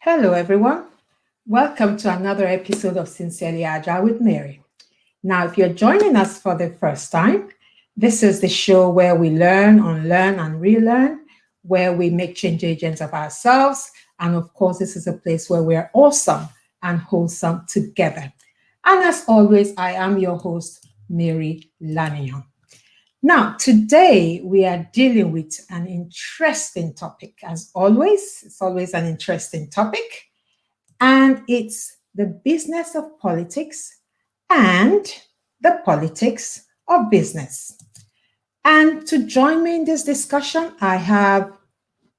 Hello, everyone. Welcome to another episode of Sincerely Agile with Mary. Now, if you're joining us for the first time, this is the show where we learn, unlearn, and relearn, where we make change agents of ourselves. And of course, this is a place where we're awesome and wholesome together. And as always, I am your host, Mary Lanion. Now, today we are dealing with an interesting topic. As always, it's always an interesting topic, and it's the business of politics and the politics of business. And to join me in this discussion, I have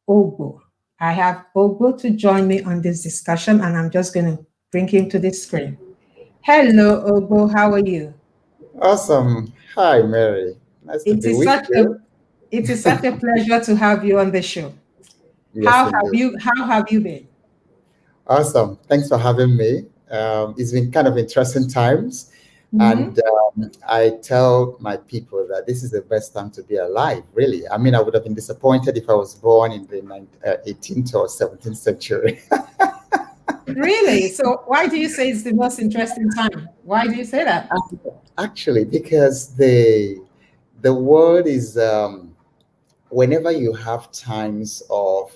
Ogbo. I have Ogbo to join me on this discussion, and I'm just going to bring him to the screen. Hello, Ogbo. How are you? Awesome. Hi, Mary. Nice to It be is with such a you. it is such a pleasure to have you on the show. Yes, indeed. How have you been? Awesome. Thanks for having me. It's been kind of interesting times. Mhm. And I tell my people that this is the best time to be alive, really. I mean, I would have been disappointed if I was born in the 18th or 17th century. Really? So why do you say it's the most interesting time? Why do you say that? Actually, because the world is whenever you have times of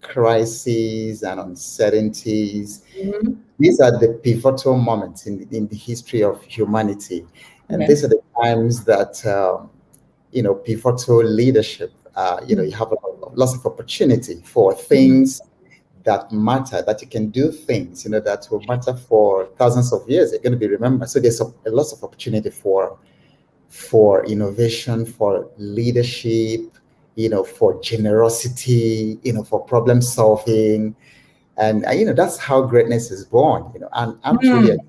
crises and uncertainties, Mhm. these are the pivotal moments in the history of humanity. And these Yes. are the times that, pivotal leadership, you Mm. have lots of opportunity for Mm. things that matter, that you can do things, that will matter for thousands of years. They're going to be remembered. So there's a lot of opportunity for innovation, for leadership, for generosity, for problem solving. And, that's how greatness is born, and I'm truly Mm.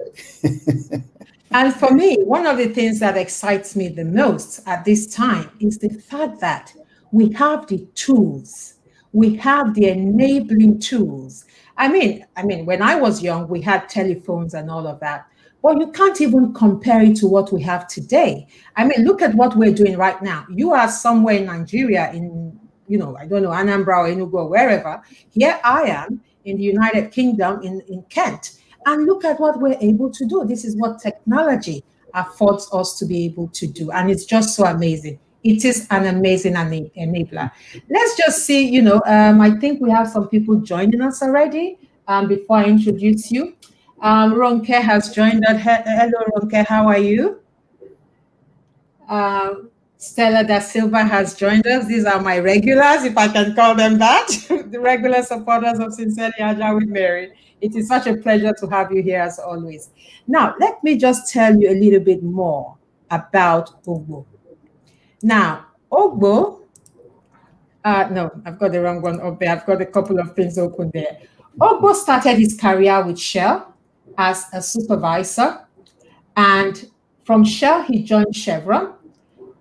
excited. And for me, one of the things that excites me the most at this time is the fact that we have the tools. We have the enabling tools. I mean, when I was young, we had telephones and all of that. But you can't even compare it to what we have today. I mean, look at what we're doing right now. You are somewhere in Nigeria, I don't know, Anambra or Enugu or wherever. Here I am in the United Kingdom, in Kent. And look at what we're able to do. This is what technology affords us to be able to do. And it's just so amazing. It is an amazing enabler. Let's just see, I think we have some people joining us already. Before I introduce you, Ronke has joined us. Hello, Ronke, how are you? Um, Stella da Silva has joined us. These are my regulars, if I can call them that, the regular supporters of Sincerely Agile with Mary. It is such a pleasure to have you here as always. Now, let me just tell you a little bit more about Ogbo. Now, Ogbo, no, I've got the wrong one up there. I've got a couple of things open there. Ogbo started his career with Shell as a supervisor, and from Shell, he joined Chevron.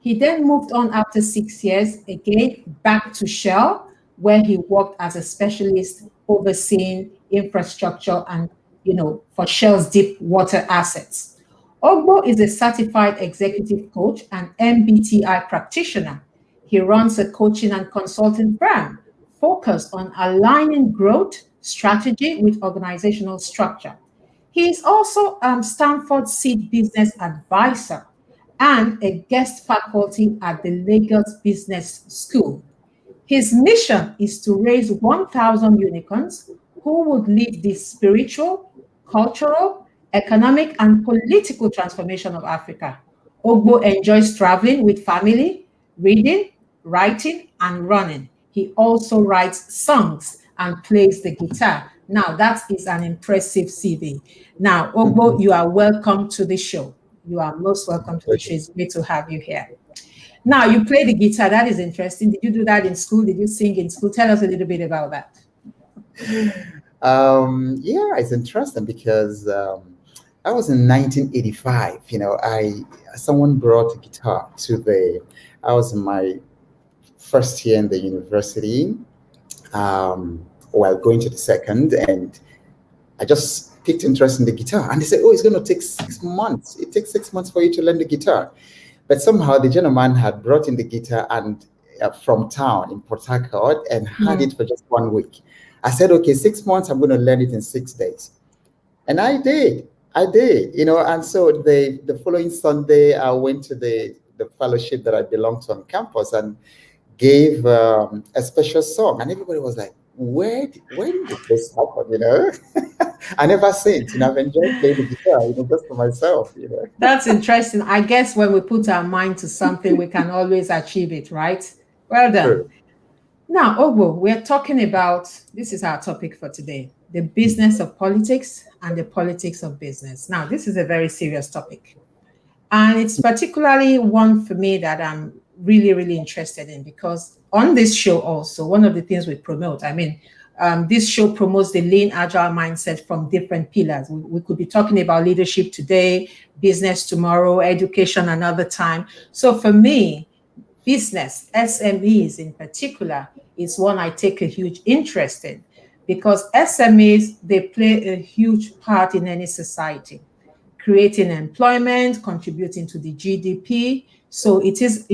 He then moved on after 6 years, again back to Shell, where he worked as a specialist overseeing infrastructure and, for Shell's deep water assets. Ogbo is a certified executive coach and MBTI practitioner. He runs a coaching and consulting firm focused on aligning growth strategy with organizational structure. He is also Stanford Seed Business Advisor and a guest faculty at the Lagos Business School. His mission is to raise 1,000 unicorns who would lead the spiritual, cultural, economic, and political transformation of Africa. Ogbo enjoys traveling with family, reading, writing, and running. He also writes songs and plays the guitar. Now, that is an impressive CV. Now, Ogbo, you are welcome to the show. You are most welcome to the show. Pleasure. It's great to have you here. Now, you play the guitar. That is interesting. Did you do that in school? Did you sing in school? Tell us a little bit about that. Yeah, it's interesting because I was in 1985. I someone brought a guitar to the. I was in my first year in the university, while going to the second, and I just picked interest in the guitar. And they said, "Oh, it's going to take 6 months. It takes 6 months for you to learn the guitar." But somehow the gentleman had brought in the guitar and from town in Port Harcourt and had Mm. it for just one week. I said, okay, 6 months, I'm going to learn it in 6 days. And I did. And so the following Sunday, I went to the fellowship that I belonged to on campus and gave a special song. And everybody was like, when did this happen? And ever since, I've enjoyed playing the guitar, just for myself. That's interesting. I guess when we put our mind to something, we can always achieve it, right? Well done. True. Now, Ogbo, we're talking about this is our topic for today, the business of politics and the politics of business. Now, this is a very serious topic. And it's particularly one for me that I'm really, really interested in because on this show, also, one of the things we promote, this show promotes the lean agile mindset from different pillars. We could be talking about leadership today, business tomorrow, education another time. So for me, business, SMEs in particular, is one I take a huge interest in because SMEs, they play a huge part in any society, creating employment, contributing to the GDP. So it is,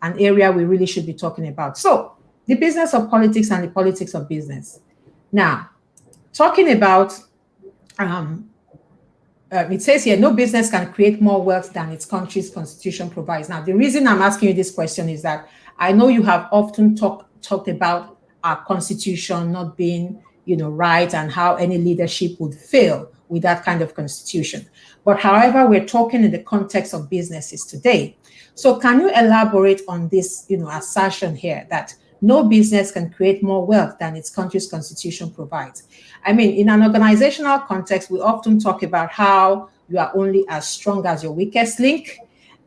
an area we really should be talking about. So the business of politics and the politics of business. Now, talking about, it says here, no business can create more wealth than its country's constitution provides. Now, the reason I'm asking you this question is that I know you have often talked about our constitution not being, right and how any leadership would fail with that kind of constitution. But however, we're talking in the context of businesses today. So can you elaborate on this, assertion here that no business can create more wealth than its country's constitution provides? In an organizational context, we often talk about how you are only as strong as your weakest link.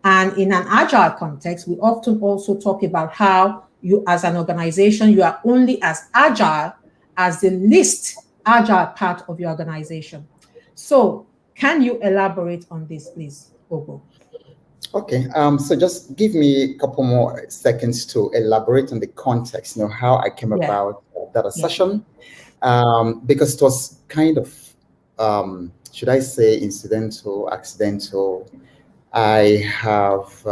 And in an agile context, we often also talk about how you, as an organization, you are only as agile as the least agile part of your organization. So can you elaborate on this, please, Ogbo? Okay, so just give me a couple more seconds to elaborate on the context, how I came about that assertion, because it was kind of, should I say, incidental, accidental. I have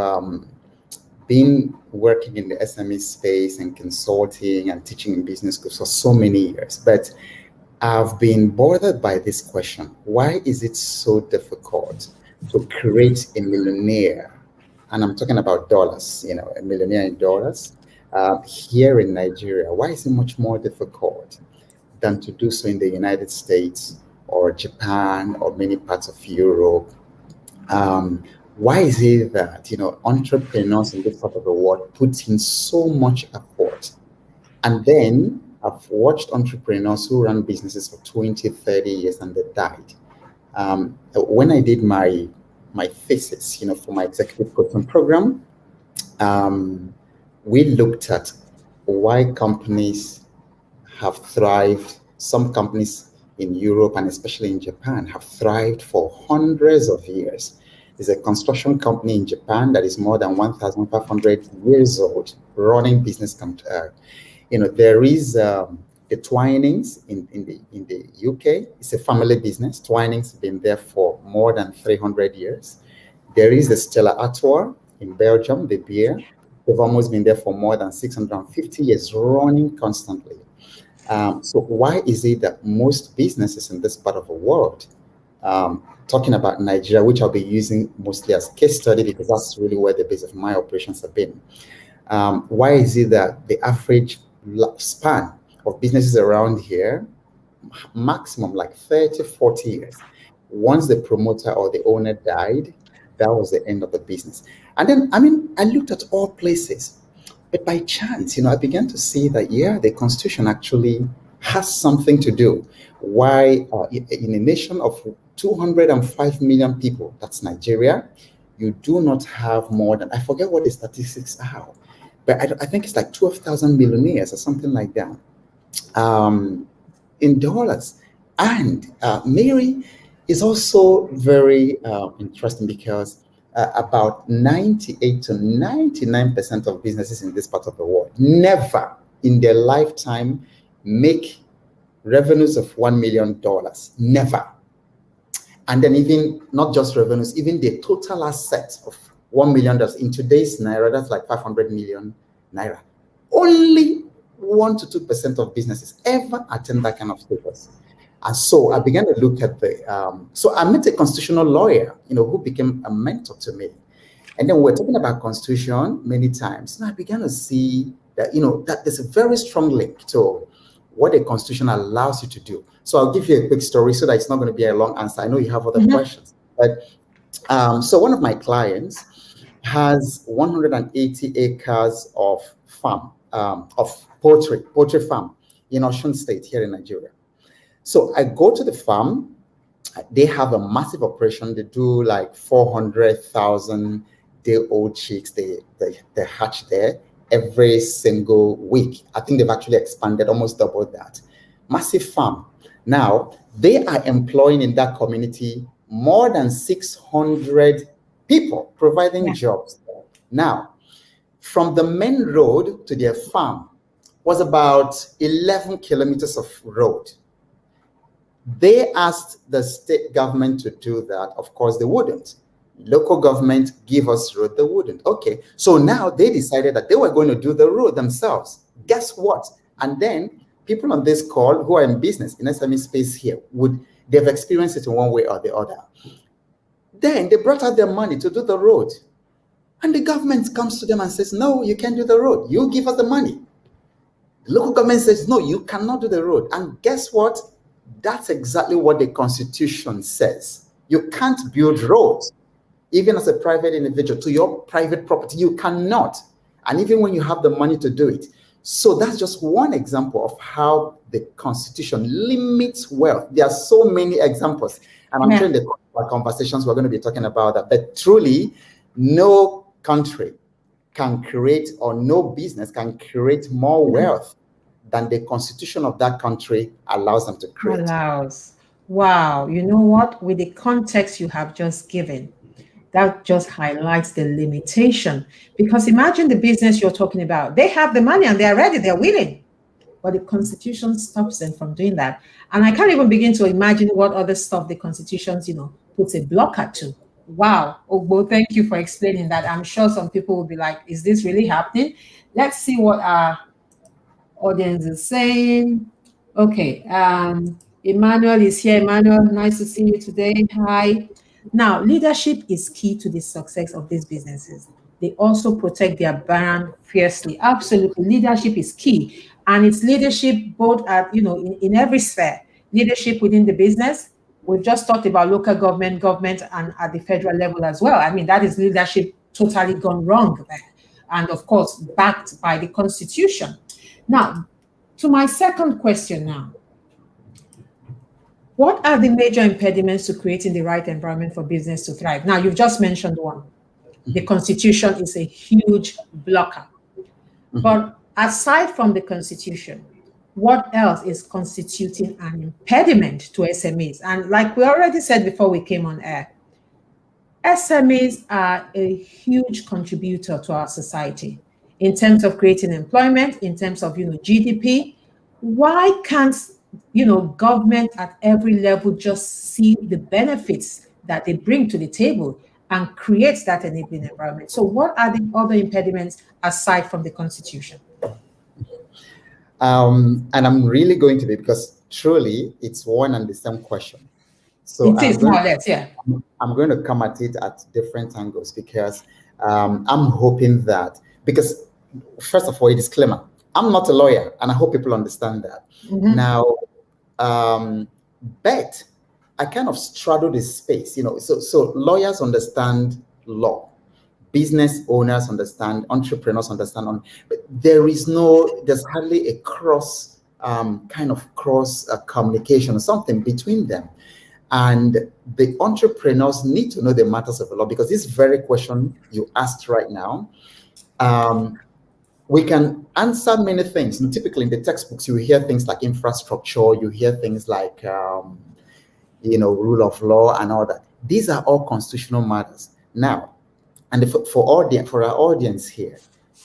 been working in the SME space and consulting and teaching in business schools for so many years, but I've been bothered by this question. Why is it so difficult to create a millionaire? And I'm talking about dollars, a millionaire in dollars here in Nigeria. Why is it much more difficult than to do so in the United States or Japan or many parts of Europe? Why is it that, entrepreneurs in this part of the world put in so much effort? And then I've watched entrepreneurs who run businesses for 20, 30 years and they died. When I did my thesis, for my executive coaching program, we looked at why companies have thrived. Some companies in Europe and especially in Japan have thrived for hundreds of years. There's a construction company in Japan that is more than 1,500 years old, running business. There is the Twinings in the UK. It's a family business. Twinings been there for more than 300 years. There is the Stella Artois in Belgium, the beer. They've almost been there for more than 650 years, running constantly. So why is it that most businesses in this part of the world, talking about Nigeria, which I'll be using mostly as case study because that's really where the base of my operations have been. Why is it that the average span of businesses around here, maximum like 30, 40 years, once the promoter or the owner died, that was the end of the business. And then, I looked at all places, but by chance, I began to see that, the Constitution actually has something to do. Why in a nation of 205 million people, that's Nigeria, you do not have more than, I forget what the statistics are, but I think it's like 12,000 millionaires or something like that in dollars. And Mary is also very interesting because about 98 to 99% of businesses in this part of the world never in their lifetime make revenues of $1 million. Never. And then even not just revenues, even the total assets of $1 million in today's Naira, that's like 500 million Naira. Only 1 to 2% of businesses ever attain that kind of status. And so I began to look at so I met a constitutional lawyer, who became a mentor to me. And then we're talking about constitution many times. And I began to see that, that there's a very strong link to what a constitution allows you to do. So I'll give you a quick story so that it's not going to be a long answer. I know you have other questions. But so one of my clients has 180 acres of farm, of poultry farm in Osun State here in Nigeria. So I go to the farm. They have a massive operation. They do like 400,000 day-old chicks. They hatch there every single week. I think they've actually expanded, almost double that. Massive farm. Now, they are employing in that community more than 600 people, providing jobs. Now, from the main road to their farm was about 11 kilometers of road. They asked the state government to do that. Of course, they wouldn't. Local government give us road, they wouldn't. Okay, so now they decided that they were going to do the road themselves. Guess what? And then people on this call who are in business, in SME space here, they've experienced it in one way or the other. Then they brought out their money to do the road. And the government comes to them and says, no, you can't do the road. You give us the money. The local government says, no, you cannot do the road. And guess what? That's exactly what the Constitution says. You can't build roads, even as a private individual, to your private property. You cannot. And even when you have the money to do it. So that's just one example of how the Constitution limits wealth. There are so many examples. And I'm sure in the conversations we're going to be talking about that. But truly, no country can create, or no business can create more wealth than the constitution of that country allows them to create. Wow. You know what? With the context you have just given, that just highlights the limitation. Because imagine the business you're talking about. They have the money and they're ready, they're willing. But the Constitution stops them from doing that. And I can't even begin to imagine what other stuff the Constitution, puts a blocker to. Wow. Ogbo, thank you for explaining that. I'm sure some people will be like, is this really happening? Let's see what our audience is saying. Okay. Emmanuel is here. Emmanuel, nice to see you today. Hi. Now, leadership is key to the success of these businesses. They also protect their brand fiercely. Absolutely. Leadership is key. And it's leadership both at, in every sphere. Leadership within the business. We've just talked about local government, and at the federal level as well. I mean, that is leadership totally gone wrong there. And of course, backed by the Constitution. Now, to my second question now. What are the major impediments to creating the right environment for business to thrive? Now, you've just mentioned one. The Constitution is a huge blocker. But aside from the Constitution, what else is constituting an impediment to SMEs? And like we already said before we came on air, SMEs are a huge contributor to our society in terms of creating employment, in terms of, GDP. Why can't government at every level just see the benefits that they bring to the table and create that enabling environment? So what are the other impediments aside from the Constitution? And I'm really going to be, because truly it's one and the same question. So it is more or less, yeah. I'm going to come at it at different angles because I'm hoping that, because first of all, a disclaimer, I'm not a lawyer, and I hope people understand that. Now, but I kind of straddle this space, so lawyers understand law, business owners understand, entrepreneurs understand, but there's hardly a cross communication or something between them. And the entrepreneurs need to know the matters of the law, because this very question you asked right now, we can answer many things. And typically in the textbooks, you hear things like infrastructure, you hear things like, rule of law and all that. These are all constitutional matters. Now, and for our audience here,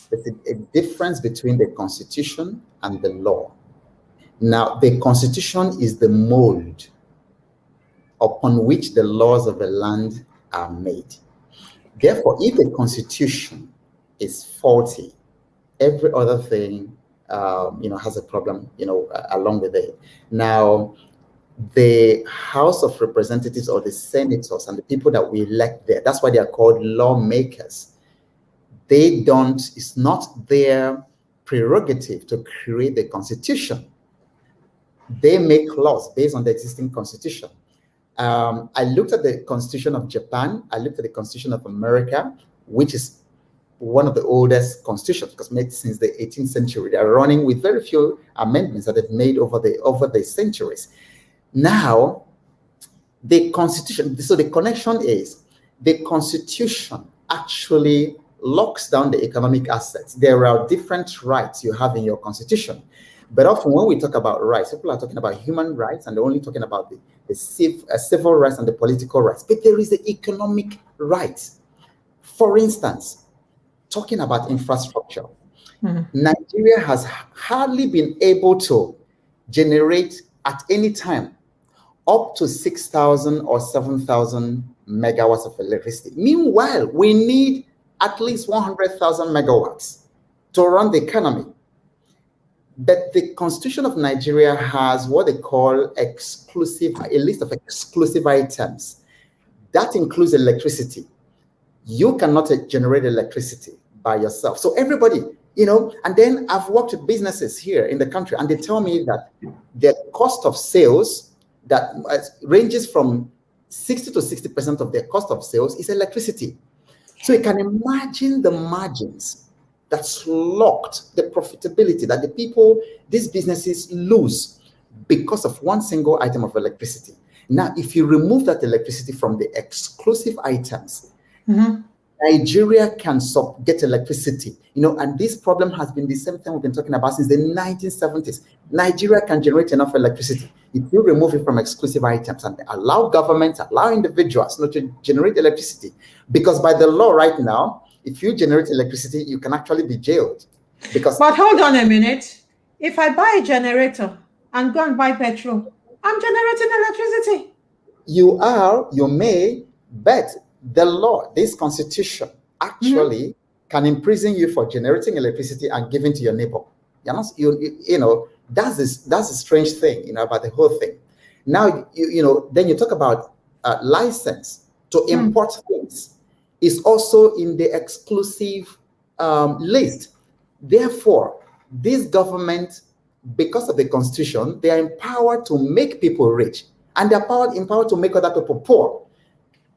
there's a difference between the Constitution and the law. Now, the Constitution is the mold upon which the laws of the land are made. Therefore, if the Constitution is faulty, every other thing has a problem, along with it. Now, the House of Representatives or the senators and the people that we elect there, that's why they are called lawmakers. It's not their prerogative to create the constitution. They make laws based on the existing constitution. I looked at the Constitution of Japan. I looked at the Constitution of America, which is one of the oldest constitutions because made since the 18th century. They are running with very few amendments that they've made over the centuries. Now, the Constitution. So the connection is the Constitution actually locks down the economic assets. There are different rights you have in your Constitution. But often when we talk about rights, people are talking about human rights and they're only talking about the civil rights and the political rights. But there is the economic rights. For instance, talking about infrastructure, Nigeria has hardly been able to generate at any time up to 6,000 or 7,000 megawatts of electricity. Meanwhile, we need at least 100,000 megawatts to run the economy. But the Constitution of Nigeria has what they call a list of exclusive items. That includes electricity. You cannot generate electricity by yourself. So everybody, and then I've worked with businesses here in the country, and they tell me that the cost of sales that ranges from 60 to 60% of their cost of sales is electricity. So you can imagine the margins that's locked, the profitability that these businesses lose because of one single item of electricity. Now, if you remove that electricity from the exclusive items, Nigeria can get electricity, and this problem has been the same thing we've been talking about since the 1970s. Nigeria can generate enough electricity if you remove it from exclusive items and allow governments, allow individuals to generate electricity. Because by the law right now, if you generate electricity, you can actually be jailed. But hold on a minute. If I buy a generator and go and buy petrol, I'm generating electricity. You may, but the law, this constitution, actually can imprison you for generating electricity and giving to your neighbor. That's a strange thing, about the whole thing. Now, then you talk about license to import things is also in the exclusive list. Therefore, this government, because of the constitution, they are empowered to make people rich, and they're empowered to make other people poor.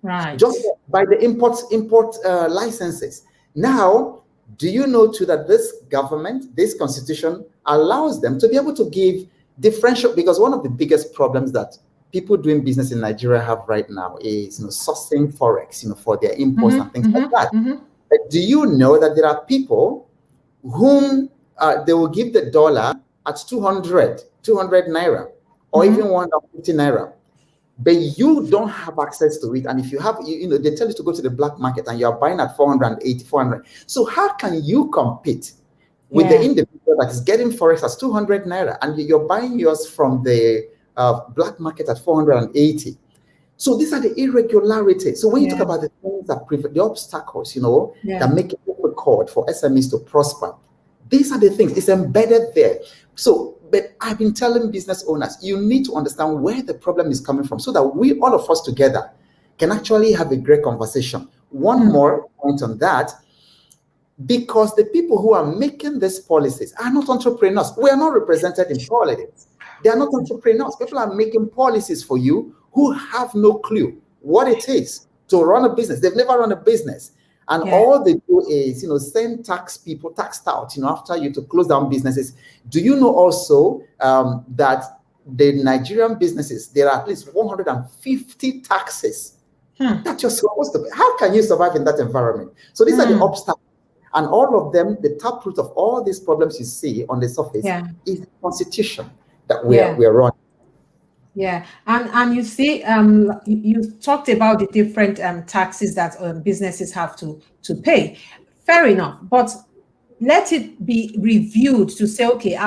Right. Just by the import licenses. Now, do you know too that this government, this constitution, allows them to be able to give differential? Because one of the biggest problems that people doing business in Nigeria have right now is sourcing forex, for their imports and things like that. But do you know that there are people whom they will give the dollar at 200 naira, or even 150 naira? But you don't have access to it. And if you have, they tell you to go to the black market and you're buying at 480, 400. So how can you compete with the individual that is getting forex at 200 naira and you're buying yours from the black market at 480? So these are the irregularities. So when you talk about the things that prevent the obstacles, that make it difficult for SMEs to prosper, these are the things. It's embedded there. So, but I've been telling business owners, you need to understand where the problem is coming from so that we, all of us together, can actually have a great conversation. One more point on that, because the people who are making these policies are not entrepreneurs. We are not represented in politics. They are not entrepreneurs. People are making policies for you who have no clue what it is to run a business. They've never run a business. And all they do is, send tax tout, after you to close down businesses. Do you know also that the Nigerian businesses, there are at least 150 taxes that you're supposed to pay? How can you survive in that environment? So these are the obstacles. And all of them, the taproot of all these problems you see on the surface is the constitution that we are running. Yeah, and you see, you talked about the different taxes that businesses have to pay. Fair enough, but let it be reviewed to say, okay,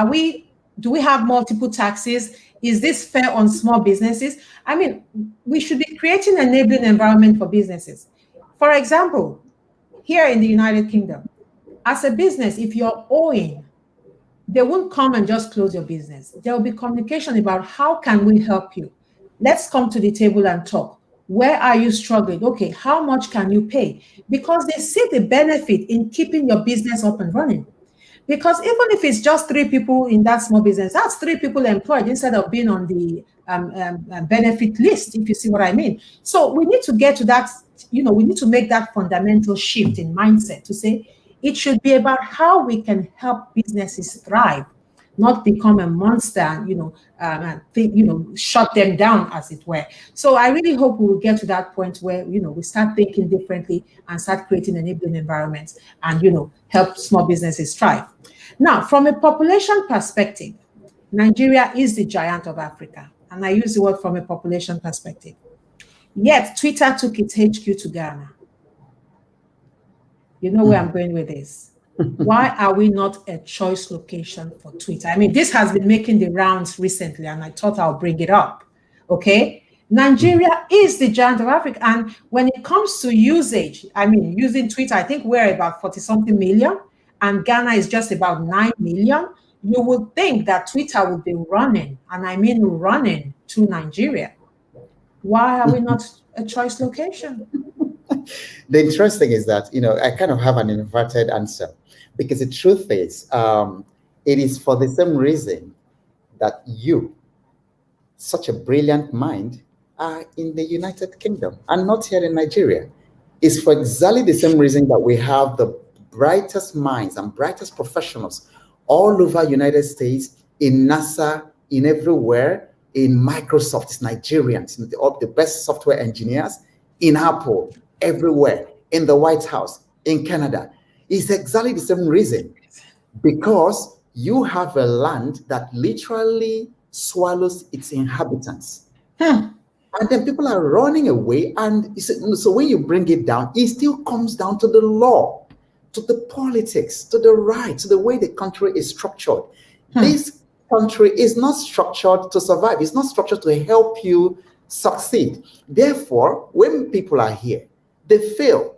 do we have multiple taxes? Is this fair on small businesses? I mean, we should be creating an enabling environment for businesses. For example, here in the United Kingdom, as a business, if you're owing They won't come and just close your business. There will be communication about how can we help you. Let's come to the table and talk. Where are you struggling? Okay, how much can you pay? Because they see the benefit in keeping your business up and running. Because even if it's just three people in that small business, that's three people employed instead of being on the benefit list, if you see what I mean. So we need to get to that, we need to make that fundamental shift in mindset to say it should be about how we can help businesses thrive, not become a monster and and think, shut them down, as it were. So I really hope we will get to that point where we start thinking differently and start creating enabling environments and help small businesses thrive. Now, from a population perspective, Nigeria is the giant of Africa, and I use the word from a population perspective. Yet Twitter took its HQ to Ghana. You know where I'm going with this. Why are we not a choice location for Twitter? I mean, this has been making the rounds recently, and I thought I'll bring it up. Okay. Nigeria is the giant of Africa. And when it comes to usage, I mean, using Twitter, I think we're about 40 something million, and Ghana is just about 9 million. You would think that Twitter would be running, and I mean running, to Nigeria. Why are we not a choice location? The interesting is that, I kind of have an inverted answer, because the truth is, it is for the same reason that you, such a brilliant mind, are in the United Kingdom and not here in Nigeria. It's for exactly the same reason that we have the brightest minds and brightest professionals all over United States, in NASA, in everywhere, in Microsoft, it's Nigerians, the best software engineers, in Apple, everywhere, in the White House, in Canada. It's exactly the same reason, because you have a land that literally swallows its inhabitants. And then people are running away. And so when you bring it down, it still comes down to the law, to the politics, to the right, to the way the country is structured. This country is not structured to survive. It's not structured to help you succeed. Therefore, when people are here, they fail.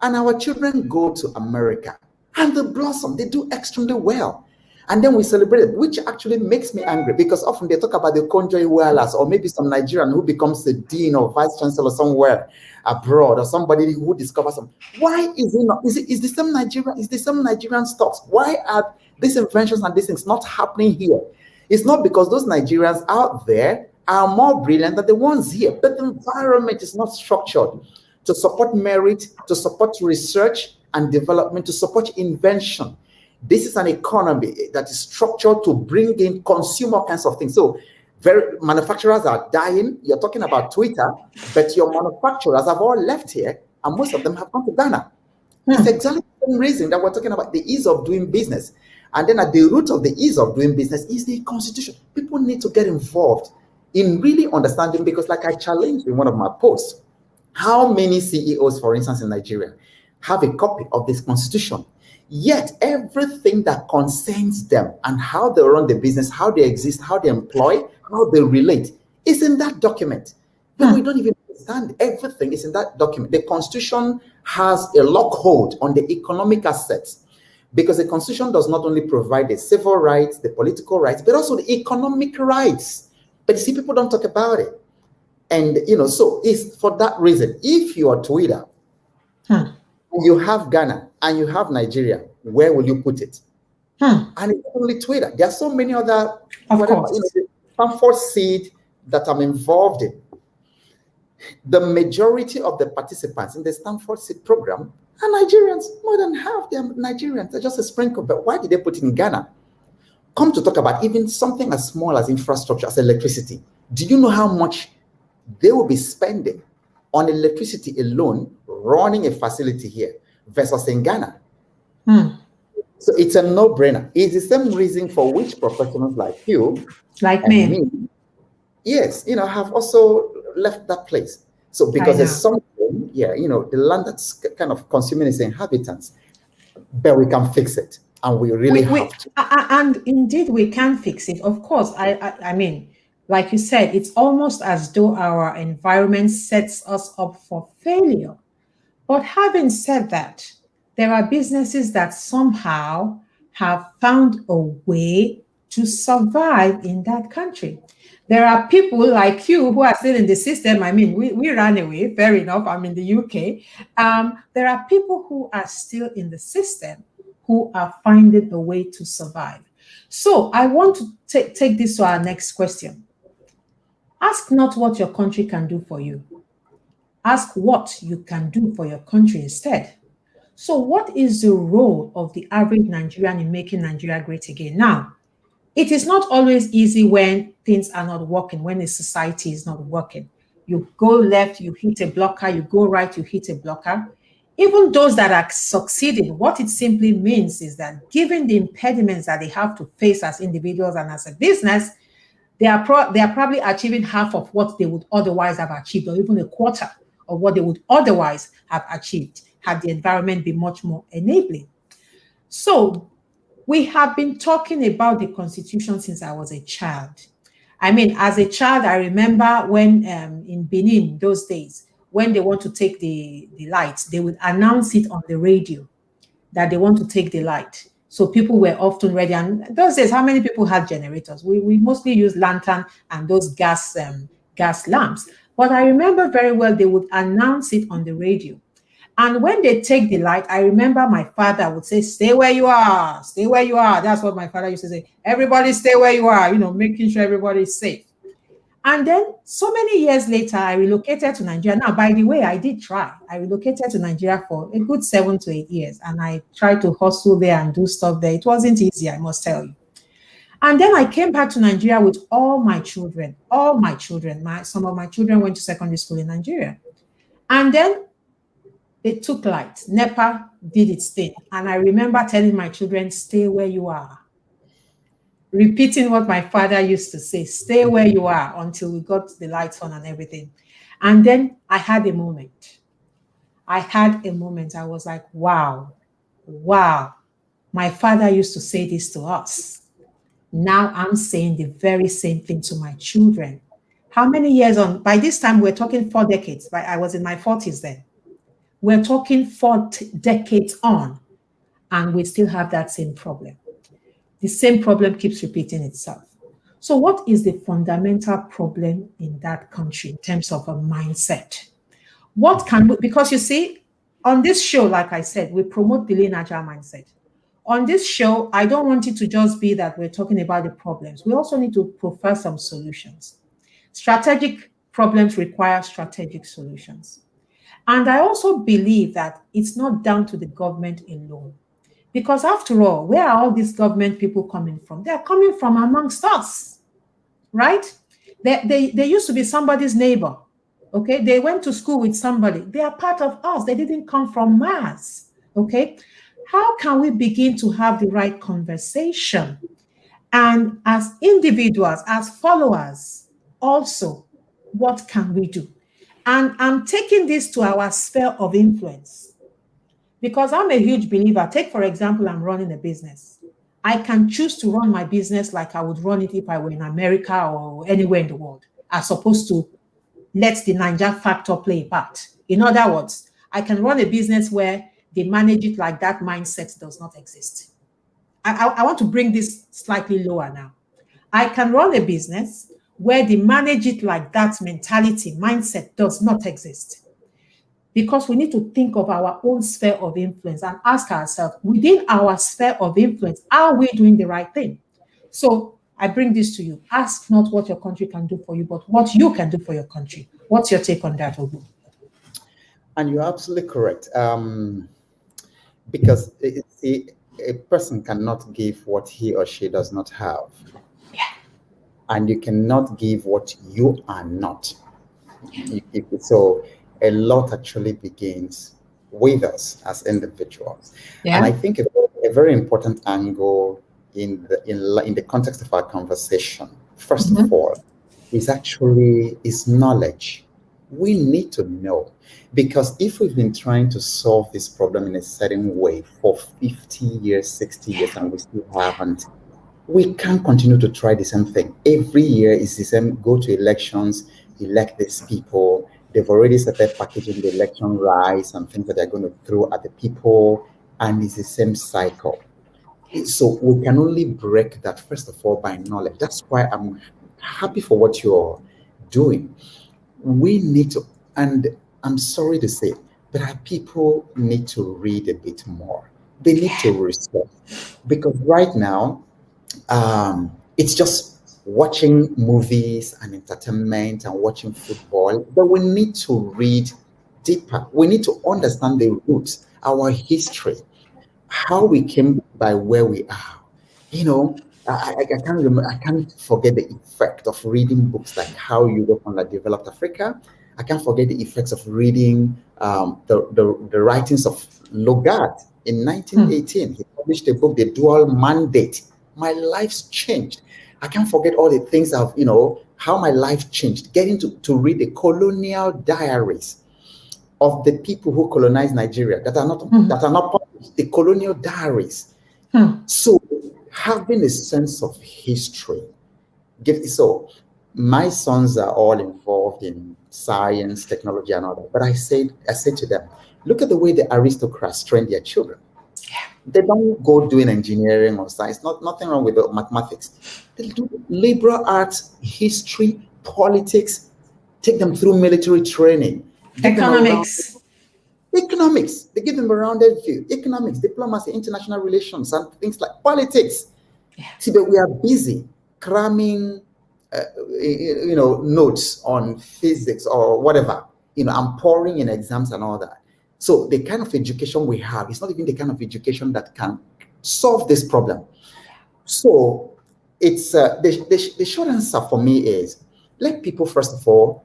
And our children go to America and they blossom. They do extremely well. And then we celebrate it, which actually makes me angry, because often they talk about the Konjo Iwealas, or maybe some Nigerian who becomes the dean or vice chancellor somewhere abroad, or somebody who discovers some. Why is it not? Is the same Nigerian? Is the same Nigerian stocks? Why are these inventions and these things not happening here? It's not because those Nigerians out there are more brilliant than the ones here, but the environment is not structured to support merit, to support research and development, to support invention. This is an economy that is structured to bring in consumer kinds of things. So manufacturers are dying. You're talking about Twitter, but your manufacturers have all left here, and most of them have gone to Ghana. It's exactly the same reason that we're talking about the ease of doing business. And then at the root of the ease of doing business is the constitution. People need to get involved in really understanding, because like I challenged in one of my posts, how many CEOs, for instance, in Nigeria have a copy of this constitution? Yet everything that concerns them and how they run the business, how they exist, how they employ, how they relate is in that document. But we don't even understand. Everything is in that document. The Constitution has a lockhold on the economic assets, because the Constitution does not only provide the civil rights, the political rights, but also the economic rights. But you see, people don't talk about it. And, so it's for that reason. If you are Twitter, you have Ghana and you have Nigeria, where will you put it? And it's only Twitter. There are so many other, the Stanford seed that I'm involved in. The majority of the participants in the Stanford seed program are Nigerians. More than half them are Nigerians. They're just a sprinkle. But why did they put it in Ghana? Come to talk about even something as small as infrastructure, as electricity. Do you know how much they will be spending on electricity alone, running a facility here versus in Ghana? So it's a no-brainer. It's the same reason for which professionals like you, like me, yes, have also left that place. So because there's something, the land that's kind of consuming its inhabitants, but we can fix it, and we really have to. And indeed, we can fix it. Of course, I mean, like you said, it's almost as though our environment sets us up for failure. But having said that, there are businesses that somehow have found a way to survive in that country. There are people like you who are still in the system. I mean, we ran away, fair enough. I'm in the UK. There are people who are still in the system who are finding a way to survive. So I want to take this to our next question. Ask not what your country can do for you. Ask what you can do for your country instead. So, what is the role of the average Nigerian in making Nigeria great again? Now, it is not always easy when things are not working, when a society is not working. You go left, you hit a blocker, you go right, you hit a blocker. Even those that are succeeding, what it simply means is that given the impediments that they have to face as individuals and as a business, they are probably achieving half of what they would otherwise have achieved, or even a quarter of what they would otherwise have achieved had the environment been much more enabling. So we have been talking about the Constitution since I was a child. I mean, as a child, I remember when in Benin, those days, when they want to take the lights, they would announce it on the radio that they want to take the light. So people were often ready. And those days, how many people had generators? We mostly used lantern and those gas lamps. But I remember very well they would announce it on the radio. And when they take the light, I remember my father would say, "Stay where you are, stay where you are." That's what my father used to say. Everybody stay where you are, making sure everybody is safe. And then so many years later, I relocated to Nigeria. Now, by the way, I did try. I relocated to Nigeria for a good 7 to 8 years, and I tried to hustle there and do stuff there. It wasn't easy, I must tell you. And then I came back to Nigeria with all my children. Some of my children went to secondary school in Nigeria. And then they took light. NEPA did its thing. And I remember telling my children, "Stay where you are." Repeating what my father used to say, "Stay where you are," until we got the lights on and everything. And then I had a moment. I was like, wow. My father used to say this to us. Now I'm saying the very same thing to my children. How many years on? By this time, we're talking 4 decades. I was in my 40s then. We're talking 4 decades on, and we still have that same problem. The same problem keeps repeating itself. So what is the fundamental problem in that country in terms of a mindset? Because you see, on this show, like I said, we promote the lean agile mindset. On this show, I don't want it to just be that we're talking about the problems. We also need to profile some solutions. Strategic problems require strategic solutions. And I also believe that it's not down to the government alone. Because after all, where are all these government people coming from? They're coming from amongst us, right? They used to be somebody's neighbor, okay? They went to school with somebody. They are part of us. They didn't come from Mars, okay? How can we begin to have the right conversation? And as individuals, as followers, also, what can we do? And I'm taking this to our sphere of influence. Because I'm a huge believer. Take, for example, I'm running a business. I can choose to run my business like I would run it if I were in America or anywhere in the world, as opposed to let the Niger factor play a part. In other words, I can run a business where they manage it like that mindset does not exist. I want to bring this slightly lower now. I can run a business where they manage it like that mentality, mindset does not exist. Because we need to think of our own sphere of influence and ask ourselves, within our sphere of influence, are we doing the right thing? So I bring this to you. Ask not what your country can do for you, but what you can do for your country. What's your take on that, Ogbo? And you're absolutely correct. Because a person cannot give what he or she does not have. Yeah. And you cannot give what you are not. So a lot actually begins with us as individuals. Yeah. And I think a very important angle in the context of our conversation, first of all, is knowledge. We need to know, because if we've been trying to solve this problem in a certain way for 50 years, 60 years, and we still haven't, we can't continue to try the same thing. Every year is the same. Go to elections, elect these people. They've already started packaging the election rights and things that they're going to throw at the people, and it's the same cycle. So we can only break that, first of all, by knowledge. That's why I'm happy for what you're doing. We need to, and I'm sorry to say, but our people need to read a bit more. They need to research, because right now, it's just watching movies and entertainment and watching football. But we need to read deeper. We need to understand the roots, our history, how we came by where we are. You know, I can't remember, I can't forget the effect of reading books like How Europe Underdeveloped Africa. I can't forget the effects of reading the writings of Logard in 1918. He published a book, The Dual Mandate. My life's changed. I can't forget all the things of, how my life changed. Getting to read the colonial diaries of the people who colonized Nigeria that are not published, the colonial diaries. So having a sense of history. So my sons are all involved in science, technology, and all that. But I said to them, look at the way the aristocrats train their children. They don't go doing engineering or science. Nothing wrong with the mathematics. They do liberal arts, history, politics. Take them through military training. Give them Economics. economics. They give them a rounded view. Economics, diplomacy, international relations, and things like politics. See, but we are busy cramming, notes on physics or whatever, and pouring in exams and all that. So the kind of education we have is not even the kind of education that can solve this problem. So it's the short answer for me is, let people first of all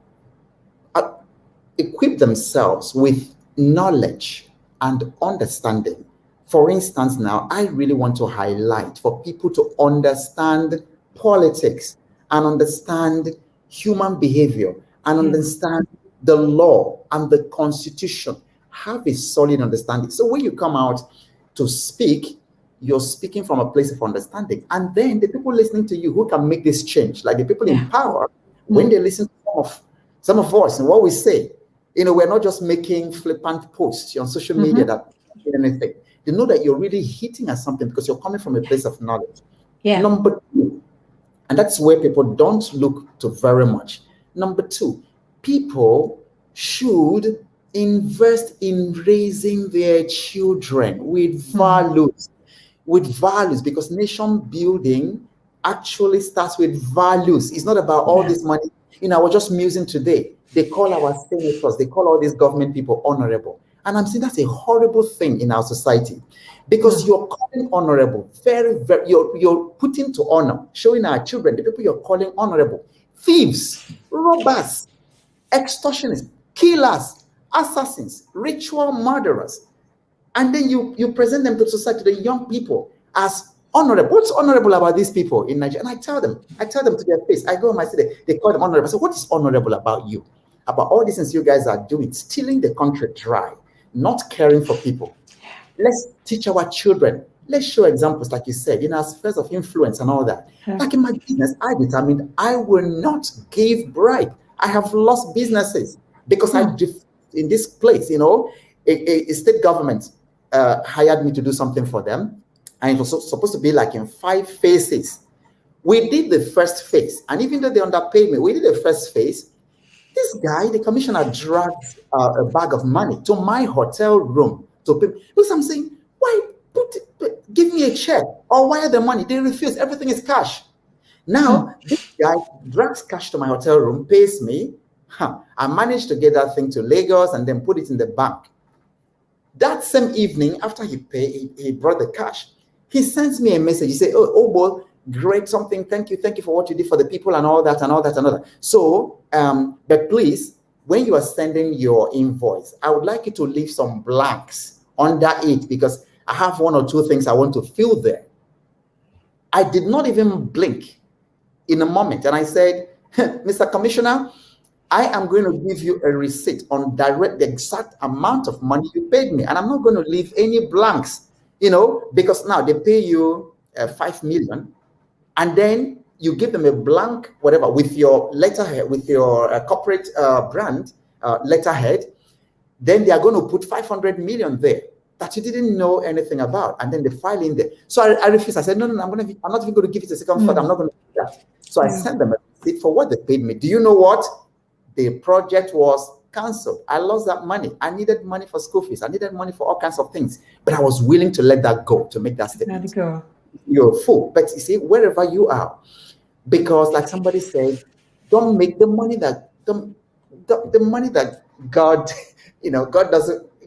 equip themselves with knowledge and understanding. For instance, now I really want to highlight for people to understand politics and understand human behavior and understand the law and the constitution. Have a solid understanding. So when you come out to speak, you're speaking from a place of understanding. And then the people listening to you who can make this change, like the people in power, when they listen to some of us and what we say, we're not just making flippant posts on social media that don't anything. They know that you're really hitting at something because you're coming from a place of knowledge. Number two, and that's where people don't look to very much. Number two, people should invest in raising their children with values. With values, because nation building actually starts with values. It's not about all this money. I was just musing today. They call our senators, they call all these government people honorable. And I'm saying that's a horrible thing in our society, because you're calling honorable, very, very, you're putting to honor, showing our children, the people you're calling honorable, thieves, robbers, extortionists, killers, assassins, ritual murderers. And then you present them to society, to the young people, as honorable. What's honorable about these people in Nigeria? And I tell them to their face. I go on my city, they call them honorable. So what is honorable about you? About all these things you guys are doing, stealing the country dry, not caring for people. Let's teach our children. Let's show examples, like you said, in our spheres of influence and all that. Like in my business, I determined I will not give bribe. I have lost businesses because in this place, a state government hired me to do something for them, and it was supposed to be like in 5 phases. We did the first phase, and even though they underpaid me, we did the first phase. This guy, the commissioner, dragged a bag of money to my hotel room to pay. Because I'm saying, why give me a check or wire the money? They refuse. Everything is cash. Now, this guy drags cash to my hotel room, pays me. I managed to get that thing to Lagos and then put it in the bank. That same evening, after he paid, he brought the cash. He sends me a message. He said, oh boy, great, something. Thank you for what you did for the people and all that and all that and all that. So, but please, when you are sending your invoice, I would like you to leave some blanks under it, because I have 1 or 2 things I want to fill there. I did not even blink in a moment. And I said, Mr. Commissioner, I am going to give you a receipt on the exact amount of money you paid me. And I'm not going to leave any blanks, because now they pay you 5 million. And then you give them a blank, whatever, with your letterhead, with your corporate brand letterhead. Then they are going to put 500 million there. that you didn't know anything about, and then they file in there. So I refused. I said, no, I'm not even going to give it a second thought. I'm not going to do that. So I sent them a receipt for what they paid me. Do you know what? The project was cancelled. I lost that money. I needed money for school fees. I needed money for all kinds of things. But I was willing to let that go, to make that statement. You're a fool. But you see, wherever you are, because like somebody said, don't make the money that the money that God, God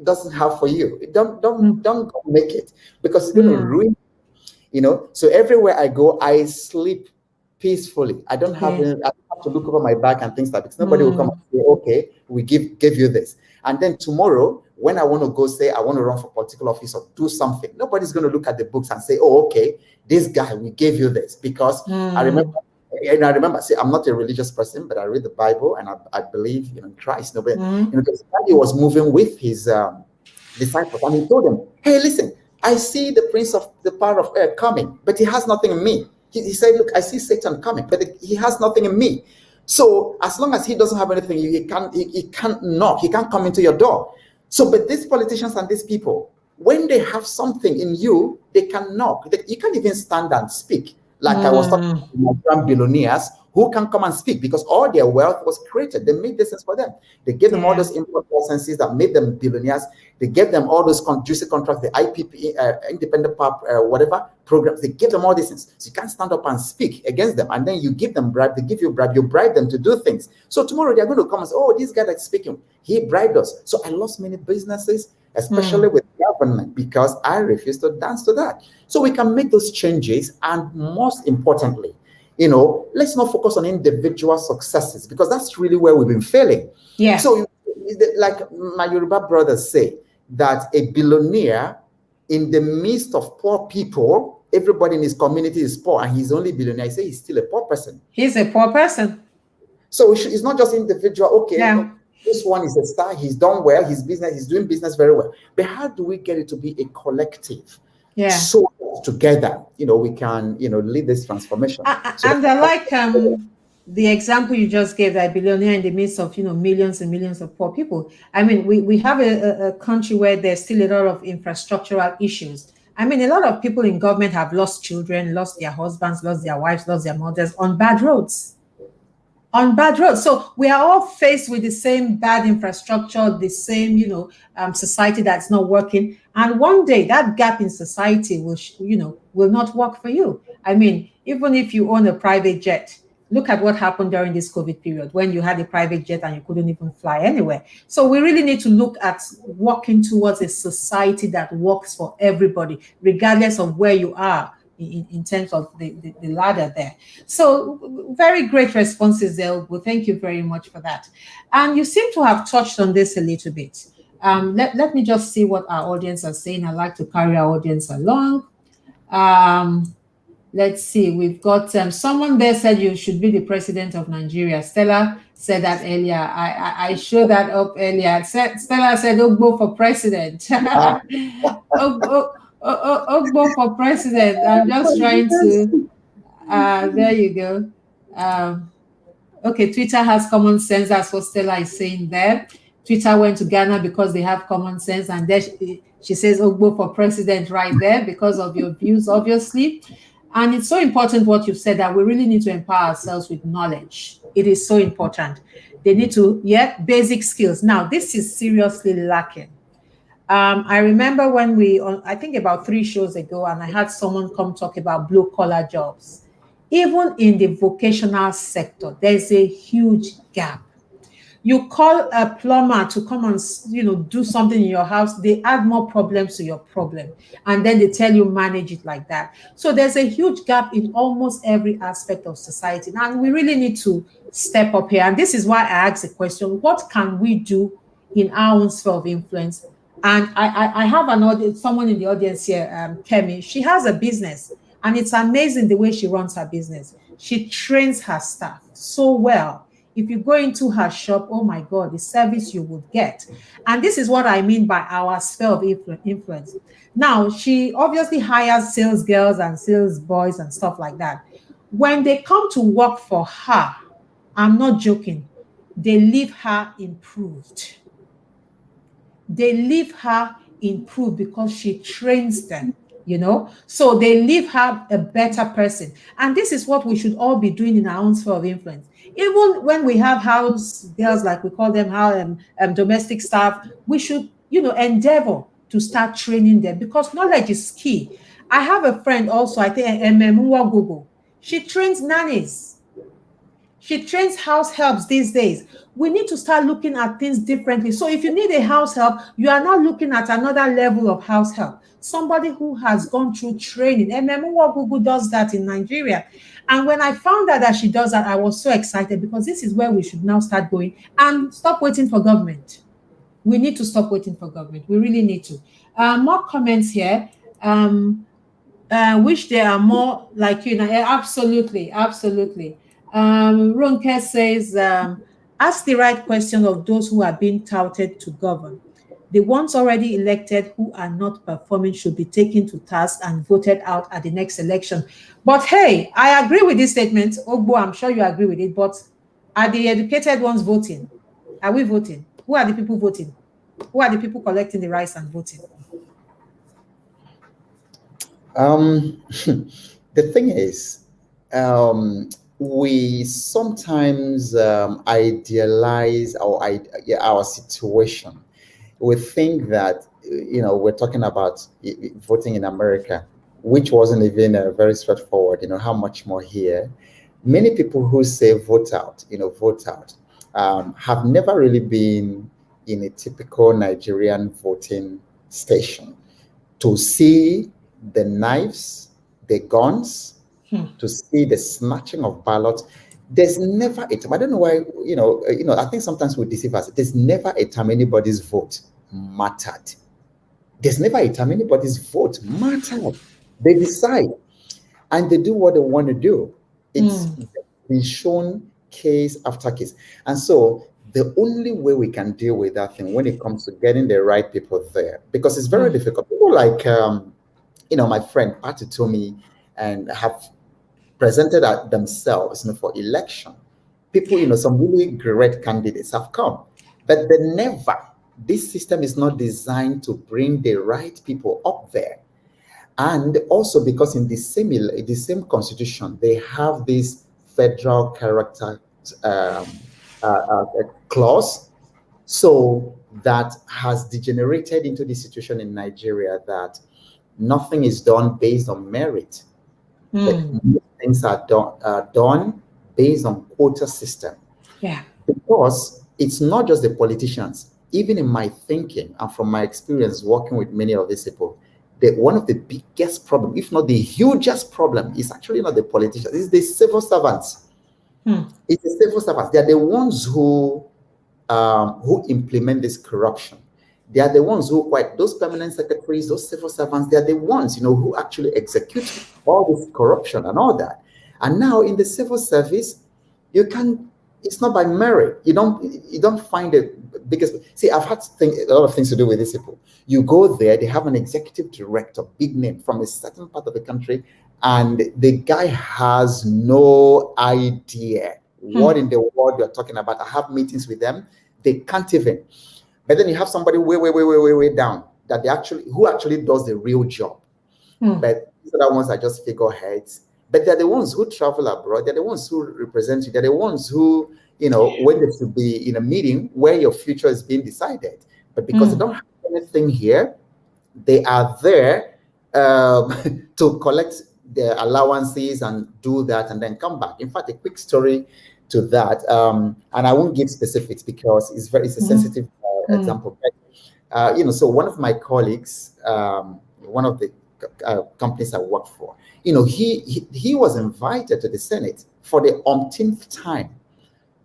doesn't have for you. Don't go make it, because it's going to ruin. So everywhere I go, I sleep peacefully. I don't have to look over my back and things like that. Nobody will come and say, okay, we give you this. And then tomorrow, when I want to go say I want to run for political office or do something, nobody's going to look at the books and say, oh, okay, this guy, we gave you this. Because I remember, see, I'm not a religious person, but I read the Bible and I believe in Christ. Because he was moving with his disciples, and he told them, hey, listen, I see the prince of the power of air coming, but he has nothing in me. He said, look, I see Satan coming, but he has nothing in me. So as long as he doesn't have anything, he can't knock, he can't come into your door. So, but these politicians and these people, when they have something in you, they can knock. You can't even stand and speak. Like I was talking to my grand billionaires who can come and speak, because all their wealth was created. They made this for them. They gave them all those import licenses that made them billionaires. They gave them all those juicy contracts, the IPP, independent power, whatever programs. They gave them all these things. So you can't stand up and speak against them. And then you give them bribe. They give you bribe. You bribe them to do things. So tomorrow they're going to come and say, oh, this guy that's speaking, he bribed us. So I lost many businesses, especially with government, because I refused to dance to that. So we can make those changes. And most importantly, let's not focus on individual successes, because that's really where we've been failing. Yeah. So like my Yoruba brothers say, that a billionaire in the midst of poor people, everybody in his community is poor, and he's only billionaire. I say he's still a poor person. He's a poor person. So it's not just individual. Okay, this one is a star. He's done well. He's doing business very well. But how do we get it to be a collective? Yeah. So together, we can, lead this transformation. And I like the example you just gave, that billionaire in the midst of, millions and millions of poor people. I mean, we have a country where there's still a lot of infrastructural issues. I mean, a lot of people in government have lost children, lost their husbands, lost their wives, lost their mothers on bad roads. So we are all faced with the same bad infrastructure, the same, society that's not working. And one day that gap in society will not work for you. I mean, even if you own a private jet, look at what happened during this COVID period when you had a private jet and you couldn't even fly anywhere. So we really need to look at working towards a society that works for everybody, regardless of where you are in terms of the ladder there. So very great responses there, Ogbo. Thank you very much for that. And you seem to have touched on this a little bit. Let me just see what our audience are saying. I like to carry our audience along. Let's see. We've got someone there said you should be the president of Nigeria. Stella said that earlier. I showed that up earlier. Stella said Ogbo for president. Ogbo for president. I'm just trying to. There you go. Okay, Twitter has common sense. That's what Stella is saying there. Twitter went to Ghana because they have common sense, and there she says Ogbo for president right there because of your views, obviously. And it's so important what you've said, that we really need to empower ourselves with knowledge. It is so important. They need to, basic skills. Now, this is seriously lacking. I remember when I think about 3 shows ago, and I had someone come talk about blue collar jobs. Even in the vocational sector, there's a huge gap. You call a plumber to come and do something in your house, they add more problems to your problem, and then they tell you manage it like that. So there's a huge gap in almost every aspect of society. Now we really need to step up here, and this is why I asked the question: what can we do in our own sphere of influence? And I have someone in the audience here, Kemi. She has a business, and it's amazing the way she runs her business. She trains her staff so well. If you go into her shop, oh my God, the service you would get. And this is what I mean by our sphere of influence. Now, she obviously hires sales girls and sales boys and stuff like that. When they come to work for her, I'm not joking, they leave her improved. They leave her improve because she trains them, so they leave her a better person. And this is what we should all be doing in our own sphere of influence. Even when we have house girls, like we call them, how domestic staff, we should, endeavor to start training them, because knowledge is key. I have a friend also, I think, Ogbo. She trains nannies. She trains house helps these days. We need to start looking at things differently. So if you need a house help, you are not looking at another level of house help. Somebody who has gone through training. And Google does that in Nigeria. And when I found out that she does that, I was so excited, because this is where we should now start going and stop waiting for government. We need to stop waiting for government. We really need to. More comments here. Wish there are more like you. Absolutely, absolutely. Ronke says, ask the right question of those who are being touted to govern. The ones already elected who are not performing should be taken to task and voted out at the next election. But hey, I agree with this statement. Ogbo, I'm sure you agree with it. But are the educated ones voting? Are we voting? Who are the people voting? Who are the people collecting the rice and voting? The thing is, we sometimes idealize our situation. We think that, we're talking about voting in America, which wasn't even very straightforward. How much more here? Many people who say vote out, have never really been in a typical Nigerian voting station to see the knives, the guns, to see the snatching of ballots. There's never a time. I don't know why. I think sometimes we deceive us. There's never a time anybody's vote mattered. There's never a time anybody's vote mattered. They decide, and they do what they want to do. It's been shown case after case, and so the only way we can deal with that thing when it comes to getting the right people there, because it's very difficult. People like, my friend Patty told me, and have presented themselves for election. People, some really great candidates have come, but this system is not designed to bring the right people up there. And also because in the same constitution, they have this federal character clause. So that has degenerated into the situation in Nigeria that nothing is done based on merit. Things are done based on quota system. Yeah. Because it's not just the politicians. Even in my thinking and from my experience working with many of these people, one of the biggest problem, if not the hugest problem, is actually not the politicians, it's the civil servants. It's the civil servants. They're the ones who implement this corruption. They are the ones who, those permanent secretaries, those civil servants, they are the ones, who actually execute all this corruption and all that. And now in the civil service, it's not by merit. You don't find the biggest. See, I've had a lot of things to do with these people. You go there, they have an executive director, big name from a certain part of the country, and the guy has no idea what in the world you're talking about. I have meetings with them, they can't even. But then you have somebody way down who actually does the real job. But these other ones are just figureheads. But they're the ones who travel abroad. They're the ones who represent you. They're the ones who, when they should be in a meeting where your future is being decided. But because they don't have anything here, they are there to collect their allowances and do that and then come back. In fact, a quick story to that, and I won't give specifics because it's a sensitive example. But, so one of my colleagues, one of the companies I work for, he was invited to the Senate for the umpteenth time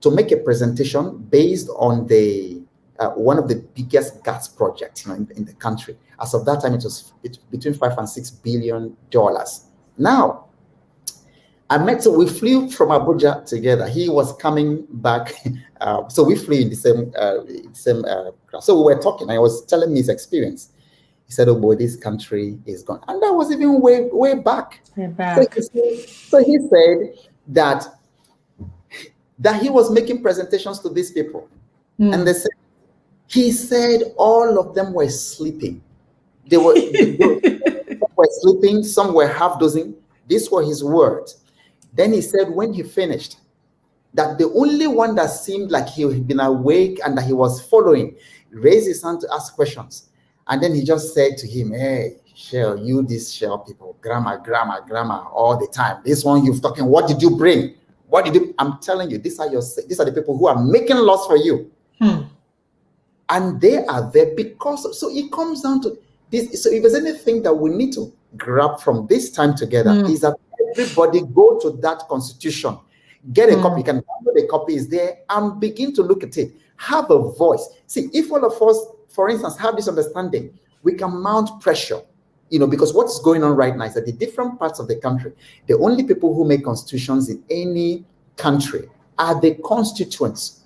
to make a presentation based on the one of the biggest gas projects in the country. As of that time, it was between $5 and $6 billion. Now, so we flew from Abuja together. He was coming back, so we flew in the same class. So we were talking. I was telling me his experience. He said, "Oh boy, this country is gone," and that was even way back. So he said that he was making presentations to these people, and he said all of them were sleeping. Some were sleeping, some were half dozing. These were his words. Then he said, when he finished, that the only one that seemed like he had been awake and that he was following raised his hand to ask questions. And then he just said to him, hey, Shell, you these Shell people, grammar, all the time. This one you've talking, what did you bring? What did you? I'm telling you, these are the people who are making laws for you. And they are there because, so it comes down to this. So if there's anything that we need to grab from this time together, is that everybody go to that constitution, get a copy, you can download a copy, is there, and begin to look at it. Have a voice. See, if all of us, for instance, have this understanding, we can mount pressure, because what's going on right now is that the different parts of the country, the only people who make constitutions in any country are the constituents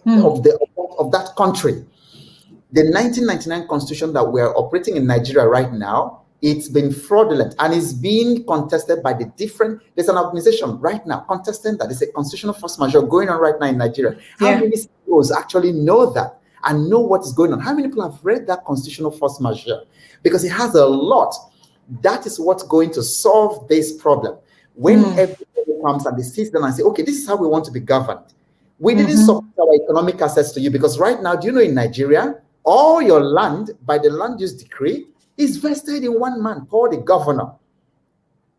of that country. The 1999 constitution that we're operating in Nigeria right now, it's been fraudulent and is being contested by there's an organization right now contesting that. There's a constitutional force majeure going on right now in Nigeria. How many CEOs actually know that and know what is going on? How many people have read that constitutional force majeure? Because it has a lot. That is what's going to solve this problem. When everybody comes and they sit down and say, okay, this is how we want to be governed. We didn't support our economic access to you because right now, do you know in Nigeria, all your land, by the land use decree, is vested in one man called the governor.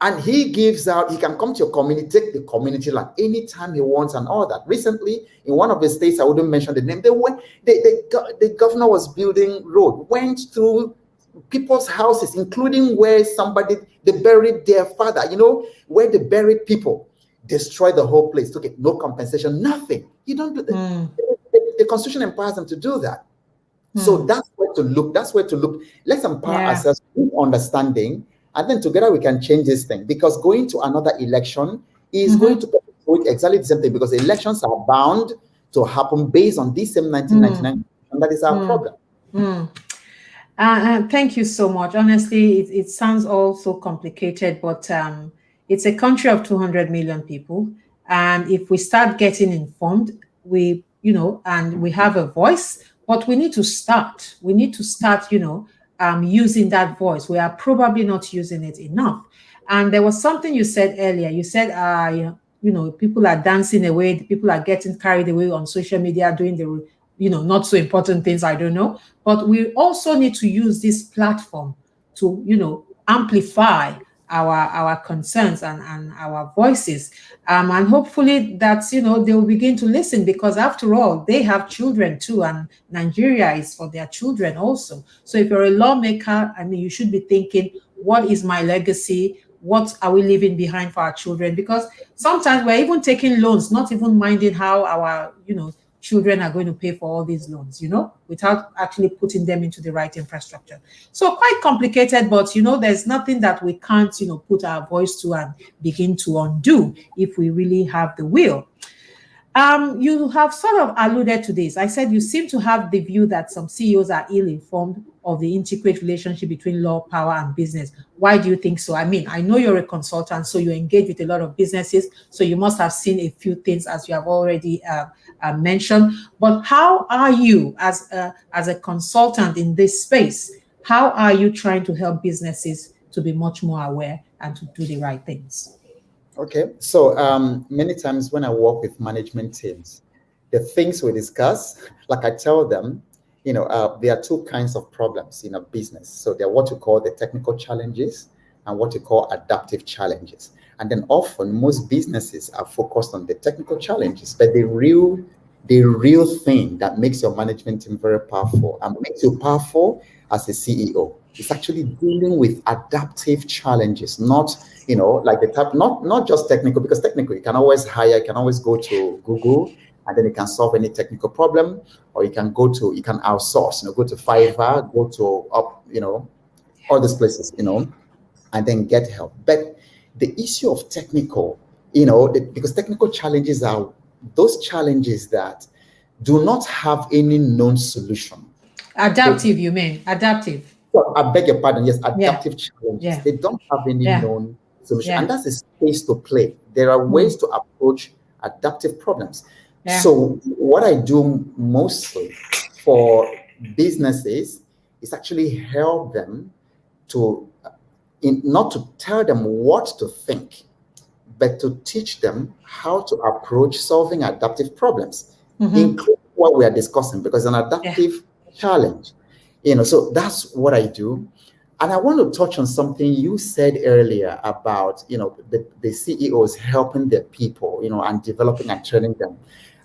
And he gives out, he can come to your community, take the community land anytime he wants and all that. Recently, in one of the states, I wouldn't mention the name, the governor was building road, went through people's houses, including where they buried their father, where they buried people, destroyed the whole place, took it, no compensation, nothing. You don't do that. The Constitution empowers them to do that. So that's where to look. Let's empower ourselves with understanding, and then together we can change this thing. Because going to another election is going to perpetuate exactly the same thing, because elections are bound to happen based on this same 1999, and that is our problem. Thank you so much. Honestly, it sounds all so complicated, but it's a country of 200 million people. And if we start getting informed, and we have a voice, but we need to start. We need to start, using that voice. We are probably not using it enough. And there was something you said earlier. You said, people are dancing away. People are getting carried away on social media, doing the, not so important things. I don't know. But we also need to use this platform to, amplify our concerns and our voices, and hopefully that they will begin to listen, because after all they have children too, and Nigeria is for their children also. So if you're a lawmaker, you should be thinking, what is my legacy? What are we leaving behind for our children? Because sometimes we're even taking loans, not even minding how our children are going to pay for all these loans, without actually putting them into the right infrastructure. So quite complicated, but, there's nothing that we can't, put our voice to and begin to undo if we really have the will. You have sort of alluded to this. I said you seem to have the view that some CEOs are ill-informed of the intricate relationship between law, power, and business. Why do you think so? I know you're a consultant, so you engage with a lot of businesses, so you must have seen a few things, as you have already mentioned. But how are you, as a consultant in this space, how are you trying to help businesses to be much more aware and to do the right things? Okay, so many times when I work with management teams, the things we discuss, like I tell them, there are two kinds of problems in a business. So they're what you call the technical challenges and what you call adaptive challenges. And then often most businesses are focused on the technical challenges, but the real thing that makes your management team very powerful and makes you powerful as a CEO is actually dealing with adaptive challenges, not like the type, not just technical, because technical you can always hire, you can always go to Google and then you can solve any technical problem, or you can outsource, go to Fiverr, go to all these places, and then get help. But the issue of technical, because technical challenges are those challenges that do not have any known solution. Adaptive, you mean? Adaptive. So I beg your pardon. Yes, adaptive challenges. Yeah. They don't have any known solution. Yeah. And that's a space to play. There are ways to approach adaptive problems. Yeah. So what I do mostly for businesses is actually help them to not to tell them what to think, but to teach them how to approach solving adaptive problems, including what we are discussing, because an adaptive challenge, so that's what I do. And I want to touch on something you said earlier about, the CEOs helping their people, and developing and training them.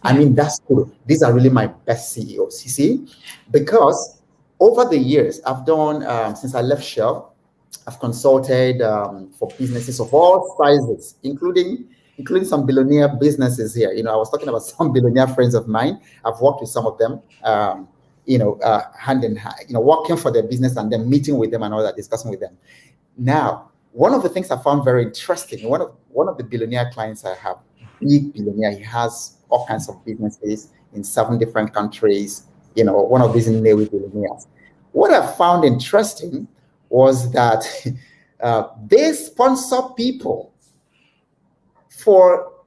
I mean, that's cool. These are really my best CEOs, you see, because over the years, I've done, since I left Shell, I've consulted for businesses of all sizes, including some billionaire businesses here. I was talking about some billionaire friends of mine. I've worked with some of them, hand in hand, working for their business and then meeting with them and all that, discussing with them. Now, one of the things I found very interesting, one of the billionaire clients I have, big billionaire, he has all kinds of businesses in 7 different countries, one of these Navy billionaires. What I found interesting was that they sponsor people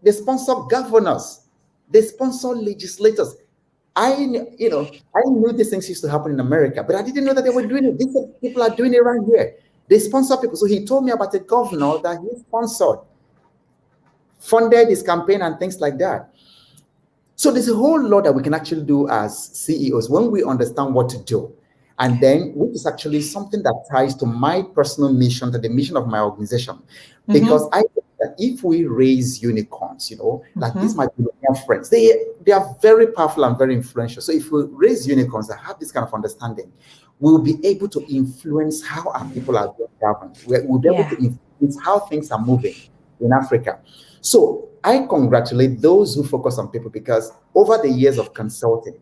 they sponsor governors, they sponsor legislators. I knew these things used to happen in America, but I didn't know that they were doing it. These people are doing it right here. They sponsor people. So he told me about a governor that he sponsored, funded his campaign and things like that. So there's a whole lot that we can actually do as CEOs when we understand what to do. And then, which is actually something that ties to my personal mission, to the mission of my organization. Because I think that if we raise unicorns, like these my friends, they are very powerful and very influential. So if we raise unicorns that have this kind of understanding, we'll be able to influence how our people are being governed. We'll be able to influence how things are moving in Africa. So I congratulate those who focus on people, because over the years of consulting,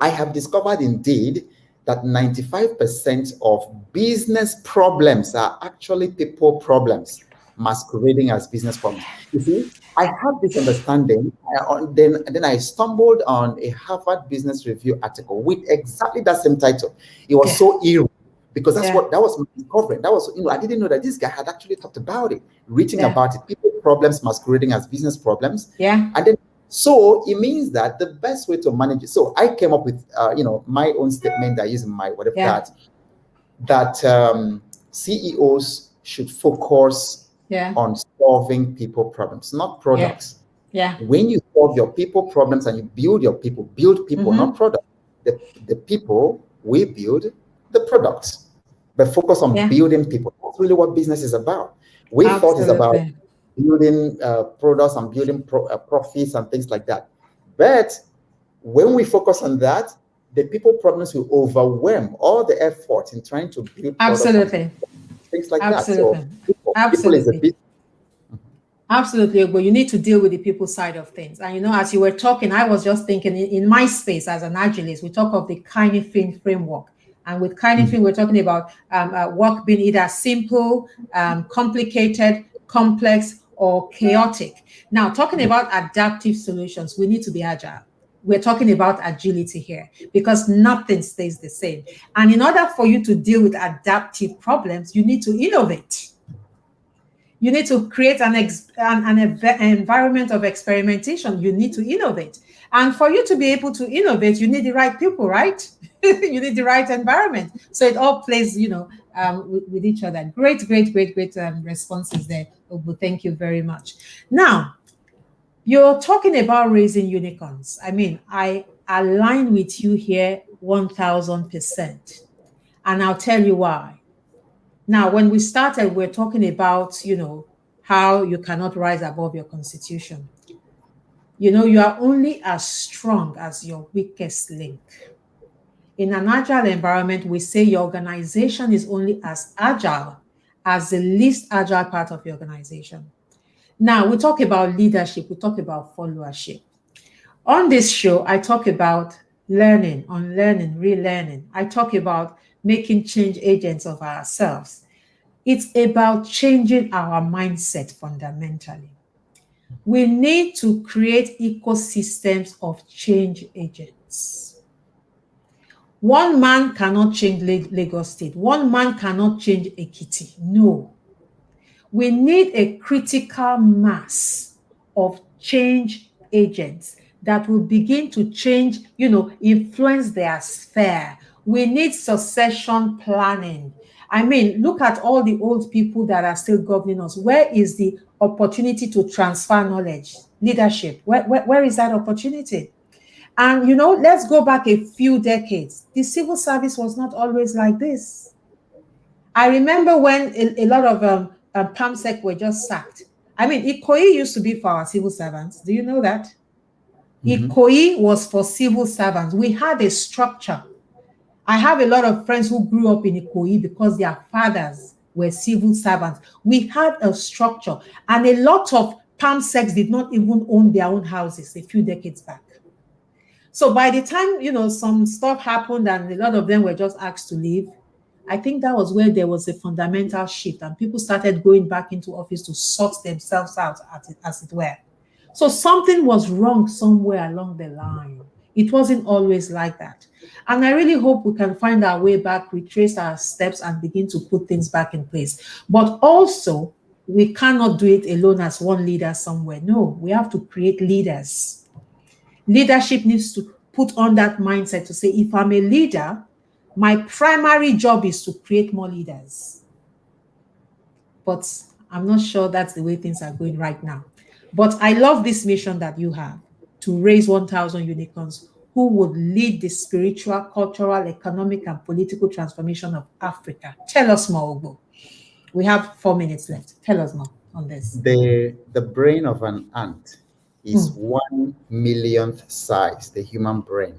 I have discovered indeed that 95% of business problems are actually people problems masquerading as business problems. You see, I have this understanding. Then I stumbled on a Harvard Business Review article with exactly that same title. It was so eerie, because that was my discovery. That was, I didn't know that this guy had actually talked about it, written about it, people problems masquerading as business problems. And then, so it means that the best way to manage it. So I came up with, my own statement that I use in my whatever that CEOs should focus on solving people problems, not products. When you solve your people problems and you build build people, not products. The people we build the products, but focus on building people. That's really what business is about. We thought it's about building products and building profits and things like that. But when we focus on that, the people problems will overwhelm all the effort in trying to build products and things like that. So people is a bit. Absolutely, but you need to deal with the people side of things. And as you were talking, I was just thinking in my space as an agilist, we talk of the Kinefin framework. And with Kinefin, we're talking about work being either simple, complicated, complex, or chaotic. Now, talking about adaptive solutions, we need to be agile. We're talking about agility here, because nothing stays the same. And in order for you to deal with adaptive problems, you need to innovate. You need to create an environment of experimentation. You need to innovate. And for you to be able to innovate, you need the right people, right? You need the right environment. So it all plays, with each other. Great responses there, Ogbo. Thank you very much. Now, you're talking about raising unicorns. I mean, I align with you here 1000%. And I'll tell you why. Now, when we started, we're talking about, how you cannot rise above your constitution. You are only as strong as your weakest link. In an agile environment, we say your organization is only as agile as the least agile part of your organization. Now, we talk about leadership, we talk about followership. On this show, I talk about learning, unlearning, relearning. I talk about making change agents of ourselves. It's about changing our mindset fundamentally. We need to create ecosystems of change agents. One man cannot change Lagos State. One man cannot change Ekiti. No. We need a critical mass of change agents that will begin to change, influence their sphere. We need succession planning. I mean, look at all the old people that are still governing us. Where is the opportunity to transfer knowledge, leadership? Where is that opportunity? And, let's go back a few decades. The civil service was not always like this. I remember when a lot of PAMSEC were just sacked. I mean, Ikoyi used to be for our civil servants. Do you know that? Ikoyi was for civil servants. We had a structure. I have a lot of friends who grew up in Ikoyi because their fathers were civil servants. We had a structure, and a lot of PAMSECs did not even own their own houses a few decades back. So by the time, some stuff happened and a lot of them were just asked to leave, I think that was where there was a fundamental shift and people started going back into office to sort themselves out, as it were. So something was wrong somewhere along the line. It wasn't always like that. And I really hope we can find our way back, retrace our steps, and begin to put things back in place. But also, we cannot do it alone as one leader somewhere. No, we have to create leaders. Leadership needs to put on that mindset to say, if I'm a leader, my primary job is to create more leaders. But I'm not sure that's the way things are going right now. But I love this mission that you have to raise 1,000 unicorns who would lead the spiritual, cultural, economic, and political transformation of Africa. Tell us more, Ogbo. We have 4 minutes left. Tell us more on this. The brain of an ant is 1 millionth size, the human brain.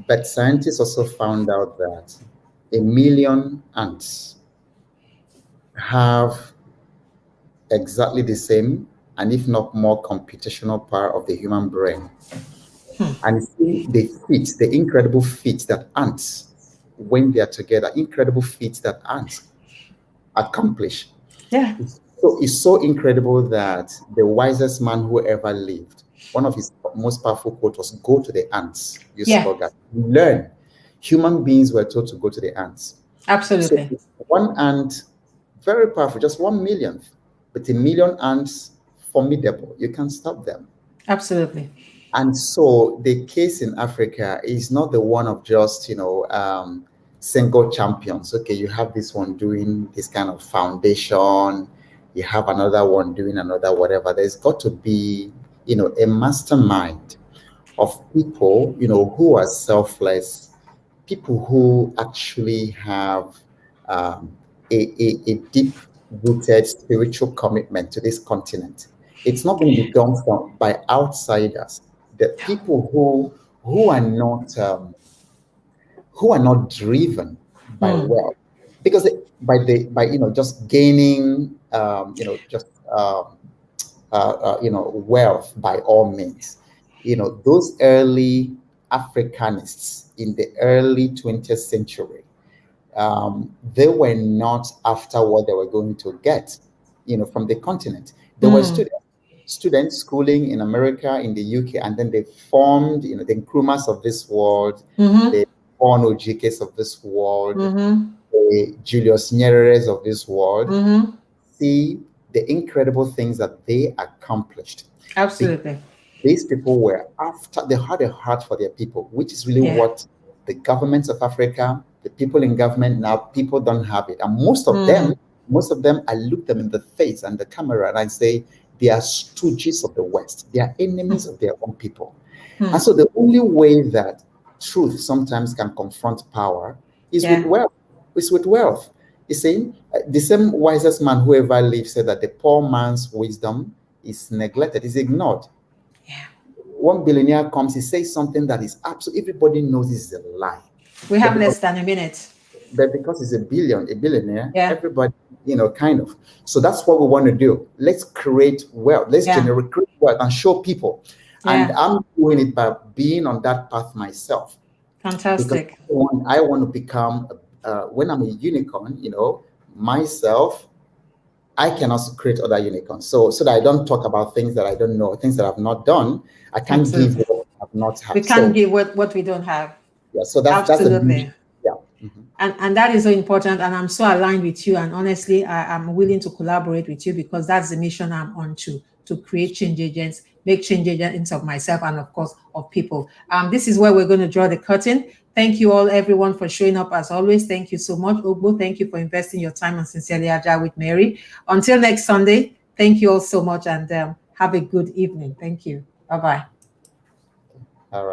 But scientists also found out that 1 million ants have exactly the same, and if not more, computational power of the human brain. And see the incredible feats that ants, when they are together, incredible feats that ants accomplish. Yeah. It's so incredible that the wisest man who ever lived, one of his most powerful quotes was, "Go to the ants, you sluggard. Learn." Human beings were told to go to the ants. Absolutely. So one ant, very powerful, just 1 millionth, but 1 million ants, formidable. You can't stop them. Absolutely. And so the case in Africa is not the one of just, single champions. Okay, you have this one doing this kind of foundation, you have another one doing another whatever. There's got to be, a mastermind of people, who are selfless, people who actually have a deep-rooted spiritual commitment to this continent. It's not going to be done by outsiders. The people who are not driven by wealth, because by just gaining wealth by all means. Those early Africanists in the early 20th century, they were not after what they were going to get, from the continent. They were students schooling in America, in the UK, and then they formed, the Nkrumahs of this world, the Ono Jikes of this world, the Julius Nyereres of this world. See the incredible things that they accomplished. Absolutely. These people they had a heart for their people, which is really what the governments of Africa, the people in government now, people don't have it. And most of them, I look them in the face and the camera and I say, they are stooges of the West. They are enemies of their own people. And so the only way that truth sometimes can confront power is with wealth. It's with wealth. You see, the same wisest man who ever lived said that the poor man's wisdom is neglected, is ignored. Yeah. One billionaire comes, he says something that is absolutely, everybody knows is a lie. We have less than a minute. But because he's a billionaire, everybody, kind of. So that's what we want to do. Let's create wealth. Let's generate wealth and show people. And I'm doing it by being on that path myself. Fantastic. Because I want to become, when I'm a unicorn, myself, I can also create other unicorns. So that I don't talk about things that I don't know, things that I've not done. I can't give what I've not had. We can't give what we don't have. Yeah, so that's absolutely. Mm-hmm. And that is so important. And I'm so aligned with you. And honestly, I'm willing to collaborate with you because that's the mission I'm on to create change agents make change agents of myself and, of course, of people. This is where we're going to draw the curtain. Thank you all, everyone, for showing up as always. Thank you so much, Ogbo. Thank you for investing your time on Sincerely Agile with Mary. Until next Sunday, thank you all so much, and have a good evening. Thank you. Bye-bye.